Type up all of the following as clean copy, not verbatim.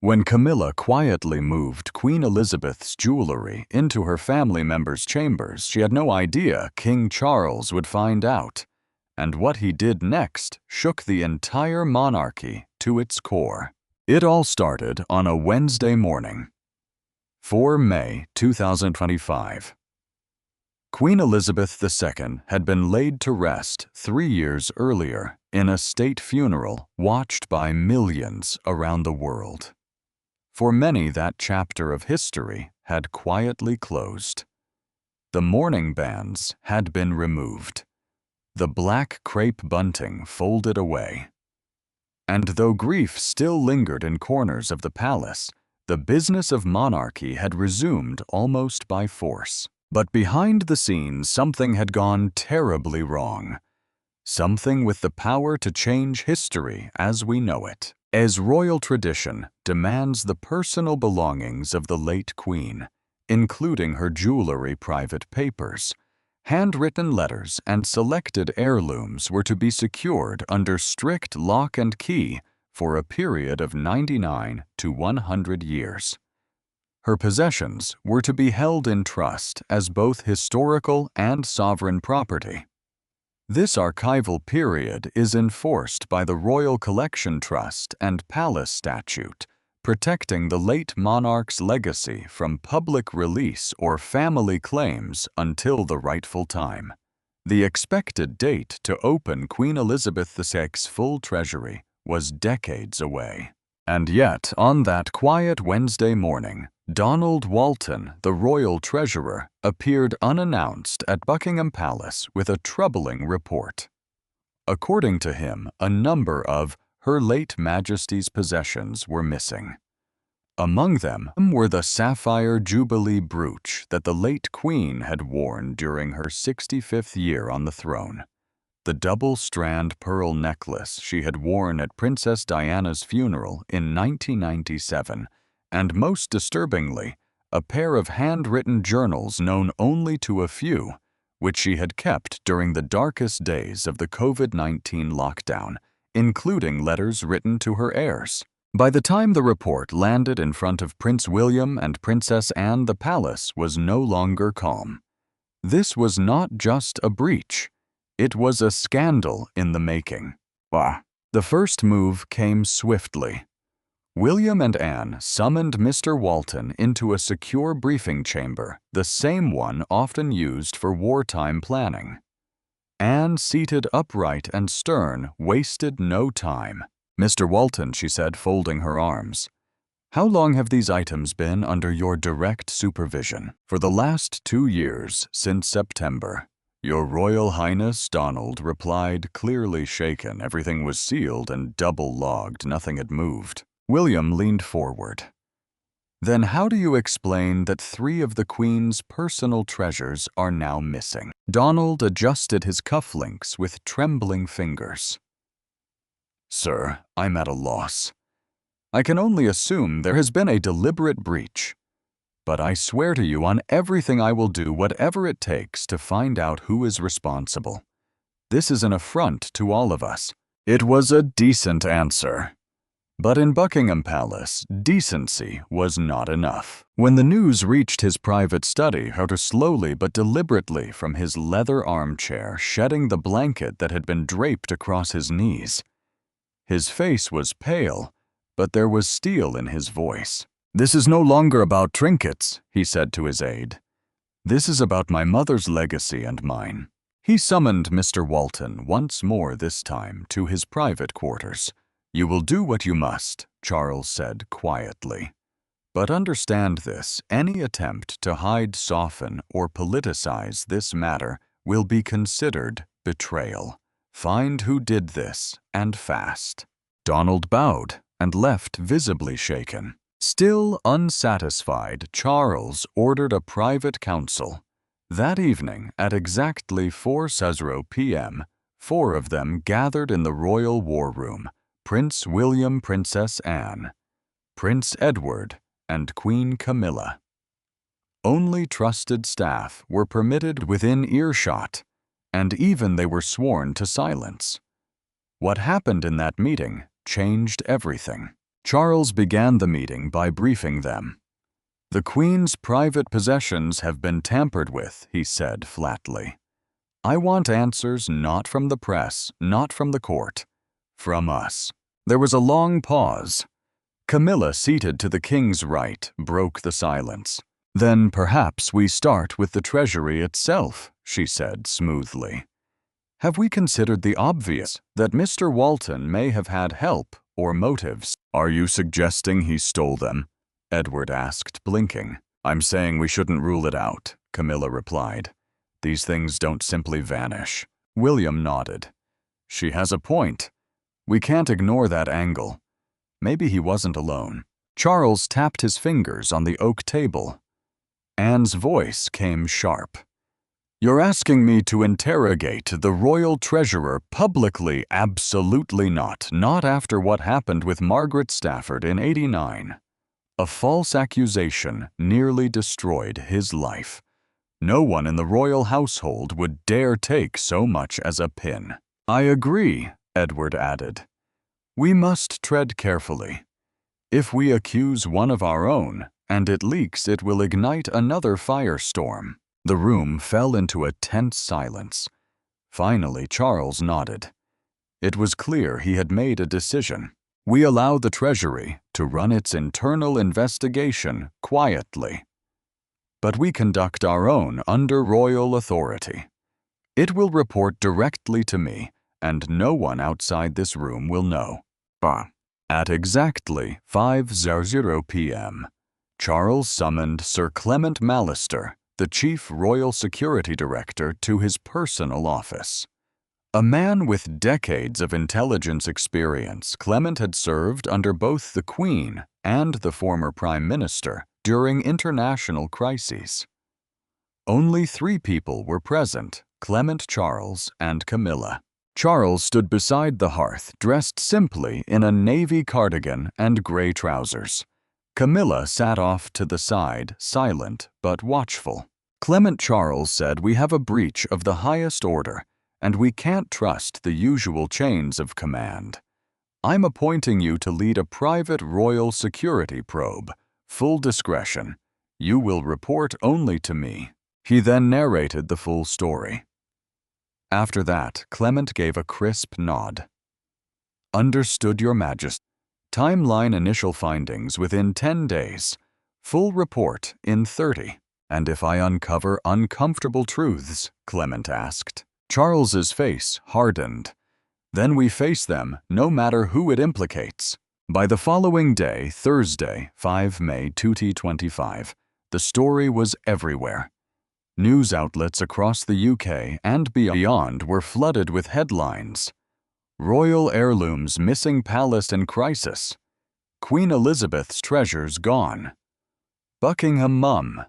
When Camilla quietly moved Queen Elizabeth's jewelry into her family members' chambers, she had no idea King Charles would find out, and what he did next shook the entire monarchy to its core. It all started on a Wednesday morning, 4 May 2025. Queen Elizabeth II had been laid to rest 3 years earlier in a state funeral watched by millions around the world. For many, that chapter of history had quietly closed. The mourning bands had been removed, the black crepe bunting folded away. And though grief still lingered in corners of the palace, the business of monarchy had resumed almost by force. But behind the scenes, something had gone terribly wrong. Something with the power to change history as we know it. As royal tradition demands the personal belongings of the late queen, including her jewelry, private papers, handwritten letters, and selected heirlooms were to be secured under strict lock and key for a period of 99 to 100 years. Her possessions were to be held in trust as both historical and sovereign property. This archival period is enforced by the Royal Collection Trust and Palace Statute, protecting the late monarch's legacy from public release or family claims until the rightful time. The expected date to open Queen Elizabeth II's full treasury was decades away. And yet, on that quiet Wednesday morning, Donald Walton, the royal treasurer, appeared unannounced at Buckingham Palace with a troubling report. According to him, a number of Her late Majesty's possessions were missing. Among them were the sapphire Jubilee brooch that the late Queen had worn during her 65th year on the throne, the double-strand pearl necklace she had worn at Princess Diana's funeral in 1997, and most disturbingly, a pair of handwritten journals known only to a few, which she had kept during the darkest days of the COVID-19 lockdown, including letters written to her heirs. By the time the report landed in front of Prince William and Princess Anne, the palace was no longer calm. This was not just a breach. It was a scandal in the making. The first move came swiftly. William and Anne summoned Mr. Walton into a secure briefing chamber, the same one often used for wartime planning. Anne, seated upright and stern, wasted no time. "Mr. Walton," she said, folding her arms, "how long have these items been under your direct supervision?" "For the last 2 years, since September." "Your Royal Highness," Donald replied, clearly shaken. Everything was sealed and double-logged. Nothing had moved. William leaned forward. "Then how do you explain that 3 of the Queen's personal treasures are now missing?" Donald adjusted his cufflinks with trembling fingers. "Sir, I'm at a loss. I can only assume there has been a deliberate breach. But I swear to you on everything I will do whatever it takes to find out who is responsible. This is an affront to all of us." It was a decent answer. But in Buckingham Palace, decency was not enough. When the news reached his private study, Hunter slowly but deliberately from his leather armchair, shedding the blanket that had been draped across his knees. His face was pale, but there was steel in his voice. "This is no longer about trinkets," he said to his aide. "This is about my mother's legacy and mine." He summoned Mr. Walton once more, this time to his private quarters. "You will do what you must," Charles said quietly. "But understand this, any attempt to hide, soften, or politicize this matter will be considered betrayal. Find who did this, and fast." Donald bowed and left, visibly shaken. Still unsatisfied, Charles ordered a private council. That evening, at exactly 4:00 p.m., 4 of them gathered in the royal war room: Prince William, Princess Anne, Prince Edward, and Queen Camilla. Only trusted staff were permitted within earshot, and even they were sworn to silence. What happened in that meeting changed everything. Charles began the meeting by briefing them. "The Queen's private possessions have been tampered with," he said flatly. "I want answers not from the press, not from the court, from us." There was a long pause. Camilla, seated to the king's right, broke the silence. "Then perhaps we start with the treasury itself," she said smoothly. "Have we considered the obvious, that Mr. Walton may have had help or motives?" "Are you suggesting he stole them?" Edward asked, blinking. "I'm saying we shouldn't rule it out," Camilla replied. "These things don't simply vanish." William nodded. "She has a point. We can't ignore that angle. Maybe he wasn't alone." Charles tapped his fingers on the oak table. Anne's voice came sharp. "You're asking me to interrogate the royal treasurer publicly? Absolutely not. Not after what happened with Margaret Stafford in '89. A false accusation nearly destroyed his life. No one in the royal household would dare take so much as a pin." "I agree," Edward added. "We must tread carefully. If we accuse one of our own, and it leaks, it will ignite another firestorm." The room fell into a tense silence. Finally, Charles nodded. It was clear he had made a decision. "We allow the Treasury to run its internal investigation quietly. But we conduct our own under royal authority. It will report directly to me, and no one outside this room will know." At exactly 5:00 p.m., Charles summoned Sir Clement Mallister, the Chief Royal Security Director, to his personal office. A man with decades of intelligence experience, Clement had served under both the Queen and the former Prime Minister during international crises. Only 3 people were present: Clement, Charles, and Camilla. Charles stood beside the hearth, dressed simply in a navy cardigan and gray trousers. Camilla sat off to the side, silent but watchful. "Clement," Charles said, "we have a breach of the highest order, and we can't trust the usual chains of command. I'm appointing you to lead a private royal security probe. Full discretion. You will report only to me." He then narrated the full story. After that, Clement gave a crisp nod. "Understood, Your Majesty. Timeline: initial findings within 10 days. Full report in 30. "And if I uncover uncomfortable truths?" Clement asked. Charles's face hardened. "Then we face them, no matter who it implicates." By the following day, Thursday, 5 May 2025, the story was everywhere. News outlets across the UK and beyond were flooded with headlines. "Royal heirlooms missing palace in crisis." "Queen Elizabeth's treasures gone." "Buckingham mum.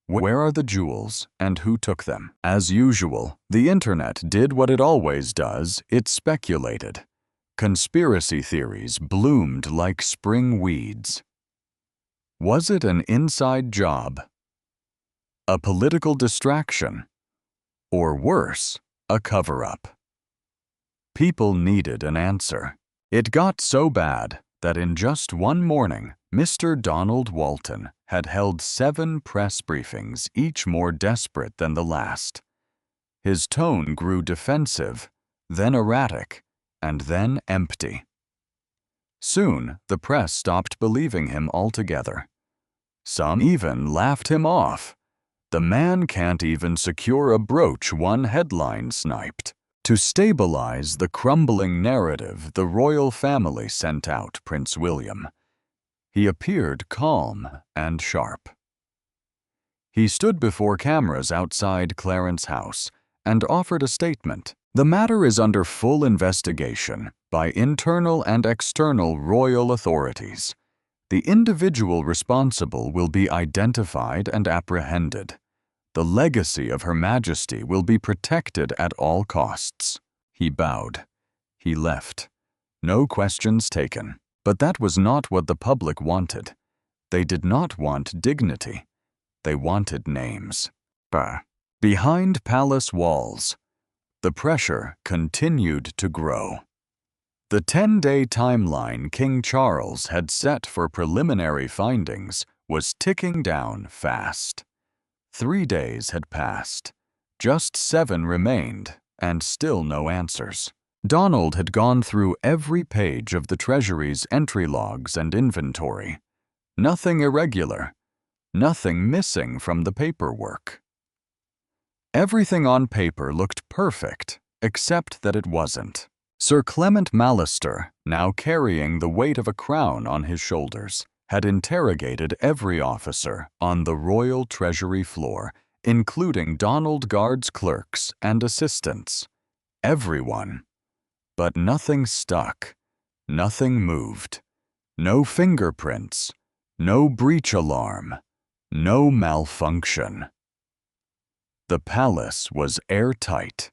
Where are the jewels, and who took them?" As usual, the internet did what it always does: it speculated. Conspiracy theories bloomed like spring weeds. Was it an inside job? A political distraction? Or worse, a cover-up? People needed an answer. It got so bad that in just one morning, Mr. Donald Walton had held 7 press briefings, each more desperate than the last. His tone grew defensive, then erratic, and then empty. Soon, the press stopped believing him altogether. Some even laughed him off. "The man can't even secure a brooch," one headline sniped. To stabilize the crumbling narrative, the royal family sent out Prince William. He appeared calm and sharp. He stood before cameras outside Clarence House and offered a statement. "The matter is under full investigation by internal and external royal authorities. The individual responsible will be identified and apprehended. The legacy of Her Majesty will be protected at all costs." He bowed. He left. No questions taken. But that was not what the public wanted. They did not want dignity. They wanted names. Behind palace walls, the pressure continued to grow. The 10-day timeline King Charles had set for preliminary findings was ticking down fast. 3 days had passed. Just 7 remained, and still no answers. Donald had gone through every page of the Treasury's entry logs and inventory. Nothing irregular, nothing missing from the paperwork. Everything on paper looked perfect, except that it wasn't. Sir Clement Mallister, now carrying the weight of a crown on his shoulders, had interrogated every officer on the Royal Treasury floor, including Donald Guard's clerks and assistants. Everyone. But nothing stuck. Nothing moved. No fingerprints. No breach alarm. No malfunction. The palace was airtight.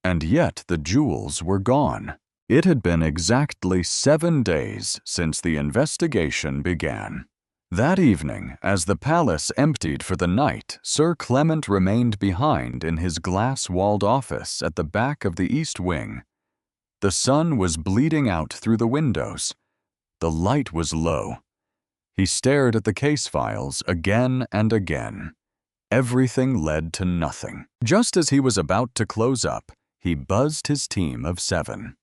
And yet the jewels were gone. It had been exactly 7 days since the investigation began. That evening, as the palace emptied for the night, Sir Clement remained behind in his glass-walled office at the back of the East Wing. The sun was bleeding out through the windows. The light was low. He stared at the case files again and again. Everything led to nothing. Just as he was about to close up, he buzzed his team of 7.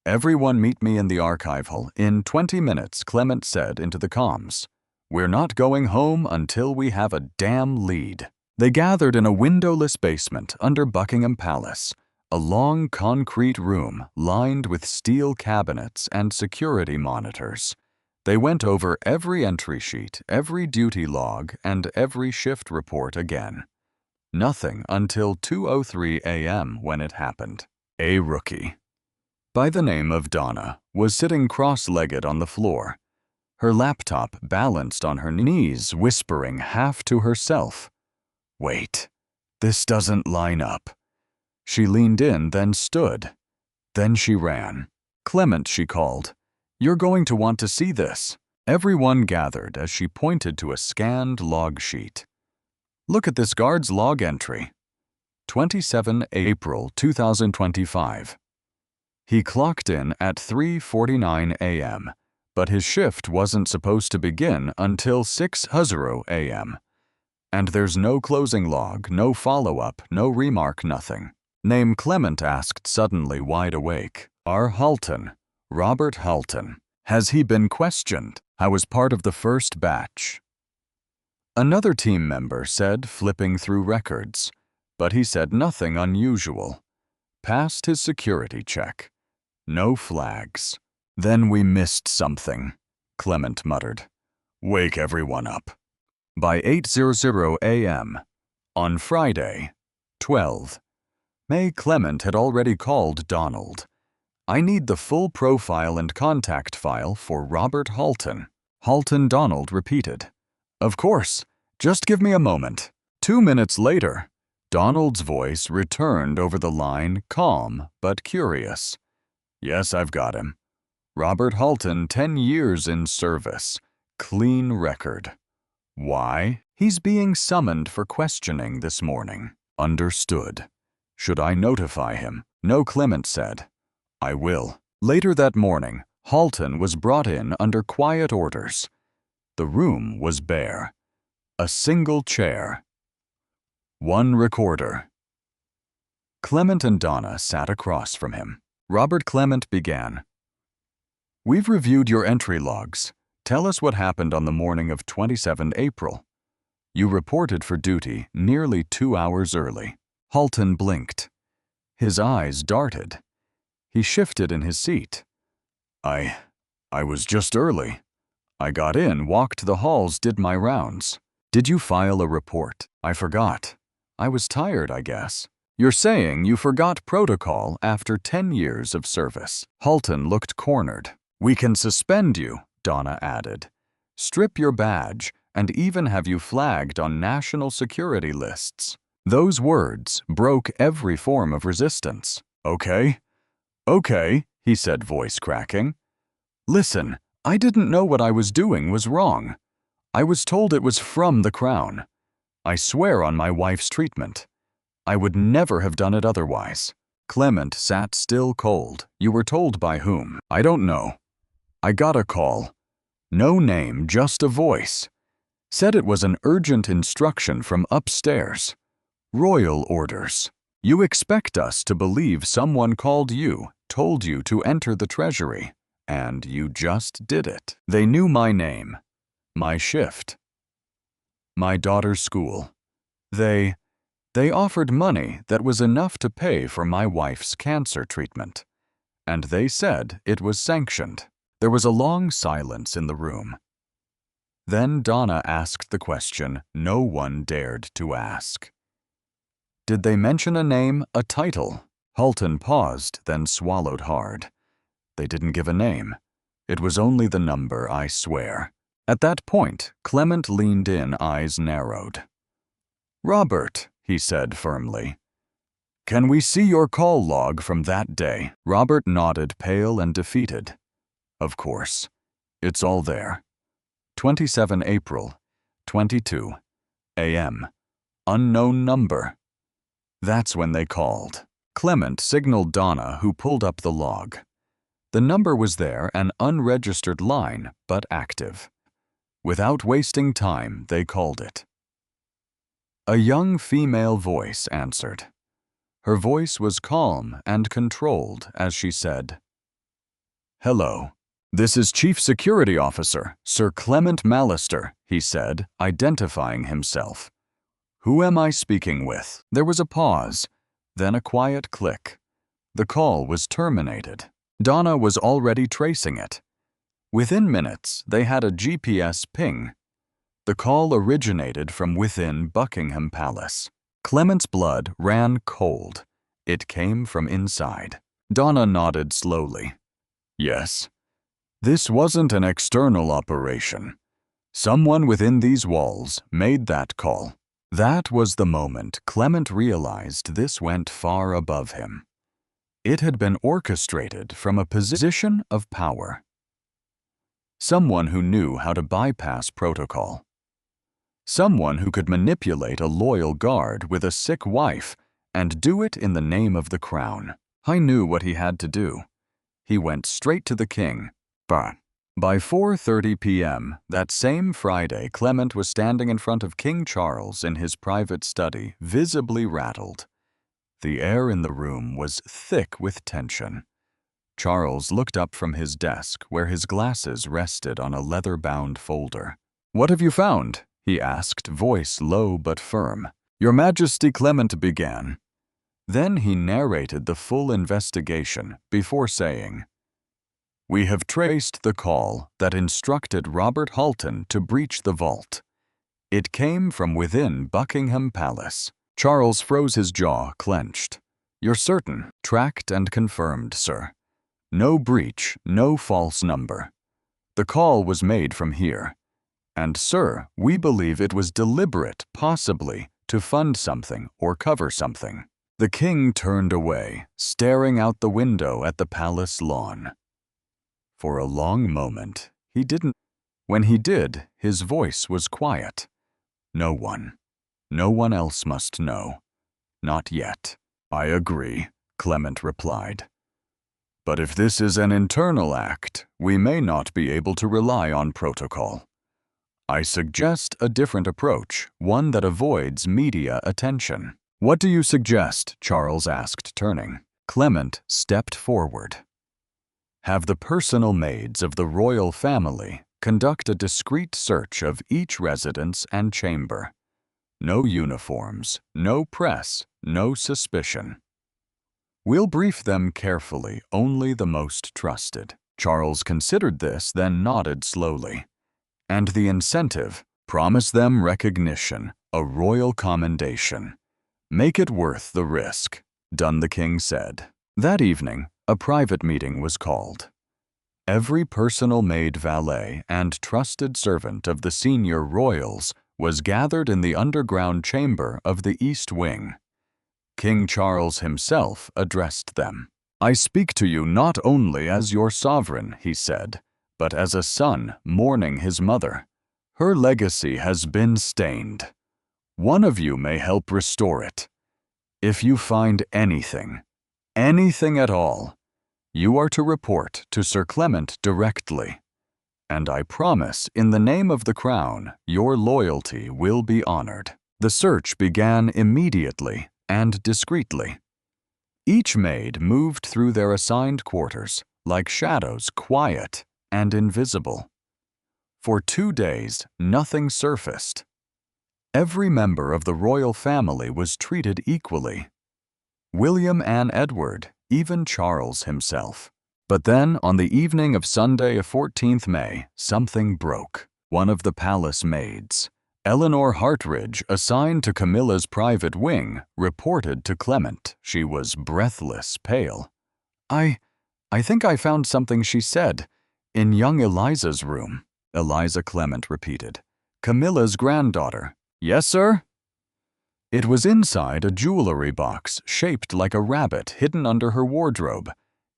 "Everyone meet me in the archive hall in 20 minutes," Clement said into the comms. "We're not going home until we have a damn lead." They gathered in a windowless basement under Buckingham Palace, a long concrete room lined with steel cabinets and security monitors. They went over every entry sheet, every duty log, and every shift report again. Nothing until 2:03 a.m. when it happened. A rookie, by the name of Donna, was sitting cross-legged on the floor, her laptop balanced on her knees, whispering half to herself, "Wait, this doesn't line up." She leaned in, then stood. Then she ran. "Clement," she called, "you're going to want to see this." Everyone gathered as she pointed to a scanned log sheet. "Look at this guard's log entry. 27 April 2025. He clocked in at 3:49 a.m., but his shift wasn't supposed to begin until 6:00 a.m. And there's no closing log, no follow-up, no remark, nothing." Name Clement asked, suddenly wide awake. "R. Halton. Robert Halton. Has he been questioned? I was part of the first batch." Another team member said, flipping through records, but he said nothing unusual. Passed his security check. No flags. "Then we missed something," Clement muttered. "Wake everyone up." By 8:00 a.m. on Friday, 12. May, Clement had already called Donald. "I need the full profile and contact file for Robert Halton." Halton, Donald repeated. "Of course. Just give me a moment." 2 minutes later, Donald's voice returned over the line, calm but curious. "Yes, I've got him. Robert Halton, 10 years in service. Clean record." "Why?" "He's being summoned for questioning this morning." "Understood. Should I notify him?" "No," Clement said. "I will." Later that morning, Halton was brought in under quiet orders. The room was bare. A single chair. One recorder. Clement and Donna sat across from him. Robert Clement began. "We've reviewed your entry logs. Tell us what happened on the morning of 27 April. You reported for duty nearly 2 hours early." Halton blinked. His eyes darted. He shifted in his seat. I was just early. I got in, walked the halls, did my rounds." "Did you file a report?" "I forgot. I was tired, I guess." "You're saying you forgot protocol after 10 years of service." Halton looked cornered. "We can suspend you," Donna added. "Strip your badge, and even have you flagged on national security lists." Those words broke every form of resistance. Okay, he said, voice cracking. "Listen, I didn't know what I was doing was wrong. I was told it was from the Crown. I swear on my wife's treatment. I would never have done it otherwise." Clement sat still cold. You were told by whom? I don't know. I got a call. No name, just a voice. Said it was an urgent instruction from upstairs. Royal orders. You expect us to believe someone called you, told you to enter the treasury, and you just did it. They knew my name, my shift, my daughter's school. They offered money that was enough to pay for my wife's cancer treatment, and they said it was sanctioned. There was a long silence in the room. Then Donna asked the question no one dared to ask. Did they mention a name, a title? Halton paused, then swallowed hard. They didn't give a name. It was only the number, I swear. At that point, Clement leaned in, eyes narrowed. Robert, he said firmly. Can we see your call log from that day? Robert nodded, pale and defeated. Of course. It's all there. 27 April, 22 a.m. Unknown number. That's when they called. Clement signaled Donna, who pulled up the log. The number was there, an unregistered line, but active. Without wasting time, they called it. A young female voice answered. Her voice was calm and controlled as she said, Hello. This is Chief Security Officer, Sir Clement Mallister, he said, identifying himself. Who am I speaking with? There was a pause, then a quiet click. The call was terminated. Donna was already tracing it. Within minutes, they had a GPS ping. The call originated from within Buckingham Palace. Clement's blood ran cold. It came from inside. Donna nodded slowly. Yes. This wasn't an external operation. Someone within these walls made that call. That was the moment Clement realized this went far above him. It had been orchestrated from a position of power. Someone who knew how to bypass protocol. Someone who could manipulate a loyal guard with a sick wife and do it in the name of the crown. I knew what he had to do. He went straight to the king. But by 4:30 p.m. that same Friday, Clement was standing in front of King Charles in his private study, visibly rattled. The air in the room was thick with tension. Charles looked up from his desk, where his glasses rested on a leather-bound folder. What have you found? He asked, voice low but firm. Your Majesty, Clement began. Then he narrated the full investigation before saying, We have traced the call that instructed Robert Halton to breach the vault. It came from within Buckingham Palace. Charles froze, his jaw clenched. You're certain? Tracked and confirmed, sir. No breach, no false number. The call was made from here. And, sir, we believe it was deliberate, possibly, to fund something or cover something. The king turned away, staring out the window at the palace lawn. For a long moment, he didn't. When he did, his voice was quiet. No one else must know. Not yet. I agree, Clement replied. But if this is an internal act, we may not be able to rely on protocol. I suggest a different approach, one that avoids media attention. What do you suggest? Charles asked, turning. Clement stepped forward. Have the personal maids of the royal family conduct a discreet search of each residence and chamber. No uniforms, no press, no suspicion. We'll brief them carefully, only the most trusted. Charles considered this, then nodded slowly. And the incentive, promise them recognition, a royal commendation. Make it worth the risk, done, the king said. That evening, a private meeting was called. Every personal maid, valet, and trusted servant of the senior royals was gathered in the underground chamber of the East Wing. King Charles himself addressed them. I speak to you not only as your sovereign, he said, but as a son mourning his mother. Her legacy has been stained. One of you may help restore it. If you find anything, Anything at all. You are to report to Sir Clement directly. And I promise, in the name of the crown, your loyalty will be honored. The search began immediately and discreetly. Each maid moved through their assigned quarters, like shadows, quiet and invisible. For 2 days, nothing surfaced. Every member of the royal family was treated equally. William and Edward, even Charles himself. But then, on the evening of Sunday, 14th May, something broke. One of the palace maids, Eleanor Hartridge, assigned to Camilla's private wing, reported to Clement. She was breathless, pale. I think I found something," she said. "In young Eliza's room." Eliza Clement repeated. "Camilla's granddaughter." "Yes, sir?" It was inside a jewelry box shaped like a rabbit hidden under her wardrobe.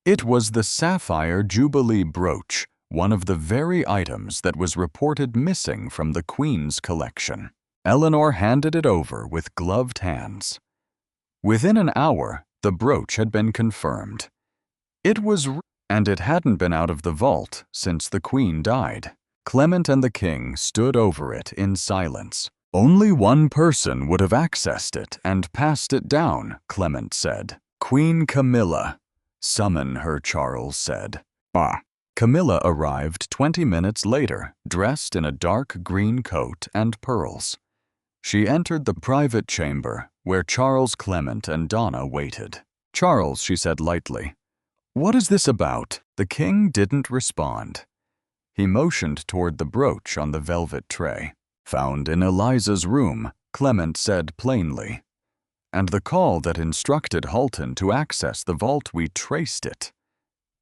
It was the sapphire Jubilee brooch, one of the very items that was reported missing from the Queen's collection. Eleanor handed it over with gloved hands. Within an hour, the brooch had been confirmed. And it hadn't been out of the vault since the Queen died. Clement and the King stood over it in silence. "Only one person would have accessed it and passed it down," Clement said. "Queen Camilla." "Summon her," Charles said. Camilla arrived 20 minutes later, dressed in a dark green coat and pearls. She entered the private chamber, where Charles, Clement, and Donna waited. "Charles," she said lightly, "what is this about?" The King didn't respond. He motioned toward the brooch on the velvet tray. "Found in Eliza's room," Clement said plainly. "And the call that instructed Halton to access the vault, we traced it.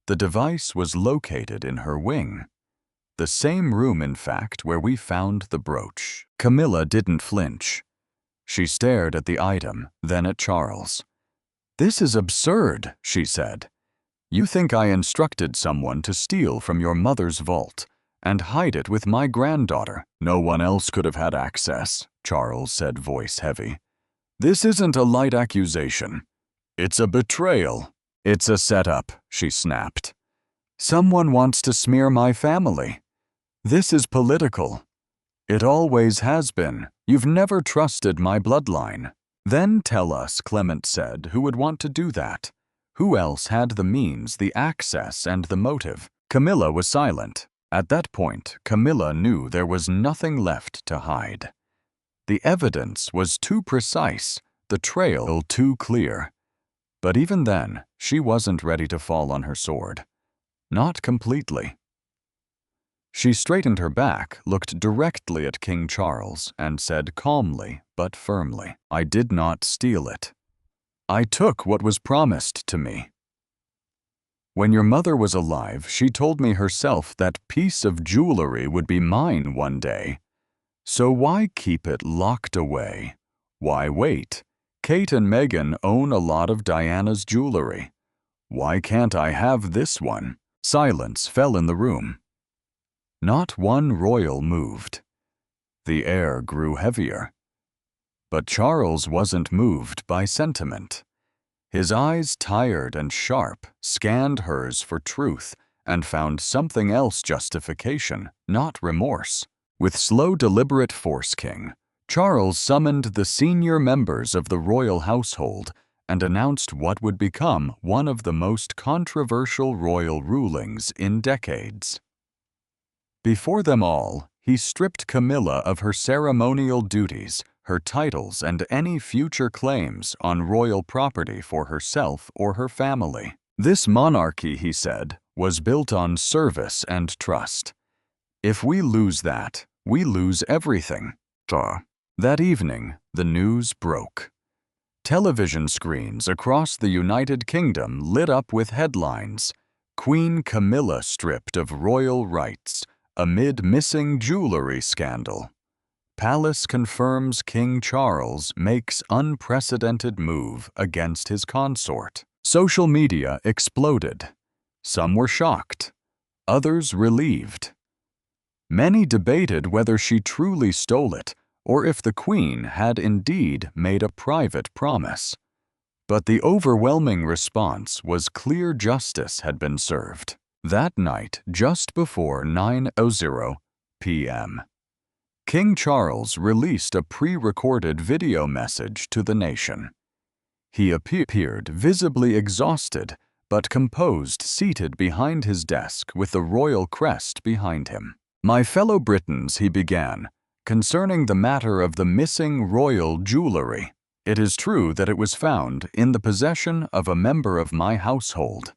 The device was located in her wing. The same room, in fact, where we found the brooch." Camilla didn't flinch. She stared at the item, then at Charles. "This is absurd," she said. "You think I instructed someone to steal from your mother's vault and hide it with my granddaughter. No one else could have had access," Charles said, voice heavy. "This isn't a light accusation. It's a betrayal." "It's a setup," she snapped. "Someone wants to smear my family. This is political. It always has been. You've never trusted my bloodline." "Then tell us," Clement said, "who would want to do that? Who else had the means, the access, and the motive?" Camilla was silent. At that point, Camilla knew there was nothing left to hide. The evidence was too precise, the trail too clear. But even then, she wasn't ready to fall on her sword. Not completely. She straightened her back, looked directly at King Charles, and said calmly but firmly, "I did not steal it. I took what was promised to me. When your mother was alive, she told me herself that piece of jewelry would be mine one day. So why keep it locked away? Why wait? Kate and Meghan own a lot of Diana's jewelry. Why can't I have this one?" Silence fell in the room. Not one royal moved. The air grew heavier. But Charles wasn't moved by sentiment. His eyes, tired and sharp, scanned hers for truth and found something else: justification, not remorse. With slow, deliberate force, Charles summoned the senior members of the royal household and announced what would become one of the most controversial royal rulings in decades. Before them all, he stripped Camilla of her ceremonial duties, her titles, and any future claims on royal property for herself or her family. This monarchy, he said, was built on service and trust. If we lose that, we lose everything. That evening, the news broke. Television screens across the United Kingdom lit up with headlines: "Queen Camilla stripped of royal rights amid missing jewelry scandal. Palace confirms King Charles makes unprecedented move against his consort." Social media exploded. Some were shocked, others relieved. Many debated whether she truly stole it or if the Queen had indeed made a private promise. But the overwhelming response was clear justice had been served. That night, just before 9:00 p.m., King Charles released a pre-recorded video message to the nation. He appeared visibly exhausted, but composed, seated behind his desk with the royal crest behind him. "My fellow Britons," he began, "concerning the matter of the missing royal jewelry. It is true that it was found in the possession of a member of my household.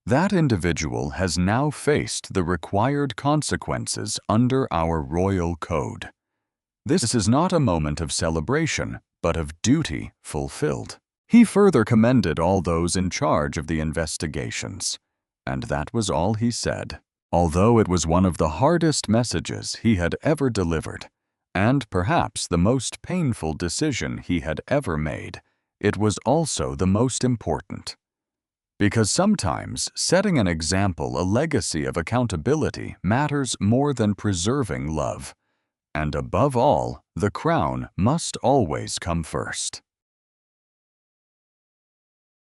That individual has now faced the required consequences under our royal code. This is not a moment of celebration, but of duty fulfilled." He further commended all those in charge of the investigations, and that was all he said. Although it was one of the hardest messages he had ever delivered, and perhaps the most painful decision he had ever made, it was also the most important. Because sometimes setting an example, a legacy of accountability, matters more than preserving love. And above all, the crown must always come first.